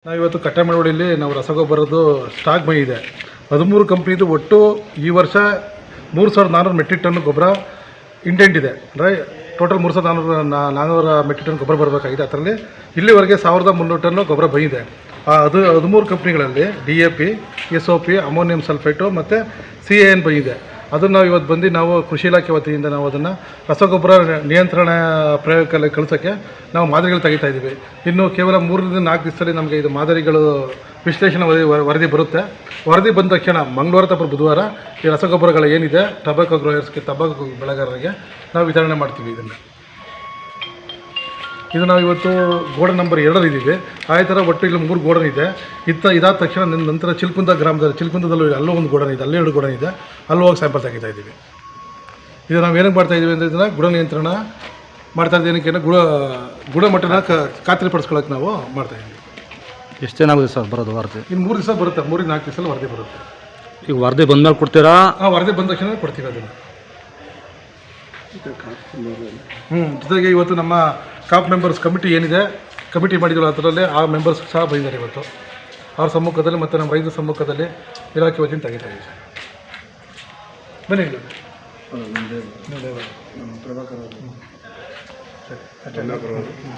ನಾವಿವತ್ತು ಕಟ್ಟೆಮಳವಳ್ಳಿಯಲ್ಲಿ ನಾವು ರಸಗೊಬ್ಬರದ್ದು ಸ್ಟಾಕ್ ಬಂದಿದೆ 13 ಕಂಪ್ನಿದು ಒಟ್ಟು ಈ ವರ್ಷ 3400 ಮೆಟ್ರಿಕ್ ಟನ್ ಗೊಬ್ಬರ ಇಂಟೆಂಟ್ ಇದೆ. ಅಂದರೆ ಟೋಟಲ್ 3400 ಮೆಟ್ರಿಕ್ ಟನ್ ಗೊಬ್ಬರ ಬರಬೇಕಾಗಿದೆ. ಅದರಲ್ಲಿ ಇಲ್ಲಿವರೆಗೆ 1300 ಟನ್ ಗೊಬ್ಬರ ಬಂದಿದೆ. ಅದು 13 ಕಂಪ್ನಿಗಳಲ್ಲಿ DAP, SOP, ಅಮೋನಿಯಂ ಸಲ್ಫೇಟು ಮತ್ತು CAN ಬಂದಿದೆ. ಅದನ್ನು ನಾವು ಇವತ್ತು ಬಂದು ನಾವು ಕೃಷಿ ಇಲಾಖೆ ವತಿಯಿಂದ ನಾವು ಅದನ್ನು ರಸಗೊಬ್ಬರ ನಿಯಂತ್ರಣ ಪ್ರಯೋಗಕ್ಕೆ ಕಳಿಸೋಕ್ಕೆ ನಾವು ಮಾದರಿಗಳು ತೆಗಿತಾ ಇದ್ದೀವಿ. ಇನ್ನು ಕೇವಲ 3 ರಿಂದ 4 ದಿವಸದಲ್ಲಿ ನಮಗೆ ಇದು ಮಾದರಿಗಳು ವಿಶ್ಲೇಷಣೆ ವರದಿ ಬರುತ್ತೆ. ವರದಿ ಬಂದ ತಕ್ಷಣ ಮಂಗಳವಾರ ಅಥವಾ ಬುಧವಾರ ಈ ರಸಗೊಬ್ಬರಗಳು ಏನಿದೆ ಟೊಬ್ಯಾಕೊ ಗ್ರೋಯರ್ಸ್ಗೆ, ಟೊಬ್ಯಾಕೊ ಬೆಳೆಗಾರರಿಗೆ ನಾವು ವಿತರಣೆ ಮಾಡ್ತೀವಿ. ಇದು ನಾವು ಇವತ್ತು ಗೋಡನ್ ನಂಬರ್ 2 ಇದ್ದೀವಿ. ಆ ಥರ ಒಟ್ಟು ಇಲ್ಲಿ 3 ಗೋಡನ್ ಇದೆ. ಇದಾದ ತಕ್ಷಣ ನಂತರ ಚಿಲ್ಕುಂದದಲ್ಲೂ ಅಲ್ಲೂ ಒಂದು ಗೋಡನ್ ಇದೆ, ಅಲ್ಲೇ 2 ಗೋಡನ್ ಇದೆ, ಅಲ್ಲೂ ಹೋಗಿ ಸ್ಯಾಂಪಲ್ ತೆಗಿತಾ ಇದ್ದೀವಿ. ಇದು ನಾವು ಏನಕ್ಕೆ ಮಾಡ್ತಾಯಿದ್ದೀವಿ ಅಂದರೆ ಇದನ್ನು ಗುಣ ನಿಯಂತ್ರಣ ಮಾಡ್ತಾ ಇದ್ದೇನಕ್ಕೆ ಗುಣಮಟ್ಟನ ಖಾತ್ರಿಪಡಿಸ್ಕೊಳ್ಳೋಕೆ ನಾವು ಮಾಡ್ತಾಯಿದ್ದೀವಿ. ಎಷ್ಟು ದಿನ ಆಗುತ್ತೆ ಸರ್ ಬರೋದು ವರದಿ? ಇನ್ನು 3 ದಿವಸ ಬರುತ್ತೆ, 3 ರಿಂದ 4 ದಿವಸದಲ್ಲಿ ವರದಿ ಬರುತ್ತೆ. ಈಗ ವರದಿ ಬಂದಮೇಲೆ ಕೊಡ್ತೀರಾ? ವರದಿ ಬಂದ ತಕ್ಷಣ ಕೊಡ್ತೀವಿ ಅದನ್ನು. ಜೊತೆಗೆ ಇವತ್ತು ನಮ್ಮ ಕಾಪ್ ಮೆಂಬರ್ಸ್ ಕಮಿಟಿ ಏನಿದೆ, ಕಮಿಟಿ ಮಾಡಿದ್ರು ಅದರಲ್ಲೇ ಆ ಮೆಂಬರ್ಸ್ ಸಹ ಬಂದಿದ್ದಾರೆ. ಇವತ್ತು ಅವ್ರ ಸಮ್ಮುಖದಲ್ಲಿ ಮತ್ತು ನಮ್ಮ ರೈತರ ಸಮ್ಮುಖದಲ್ಲಿ ಇಲಾಖೆ ವತಿಯಿಂದ ತೆಗಿತಾ ಇದ್ದೀವಿ. ಬನ್ನಿ ಪ್ರಭಾಕರ್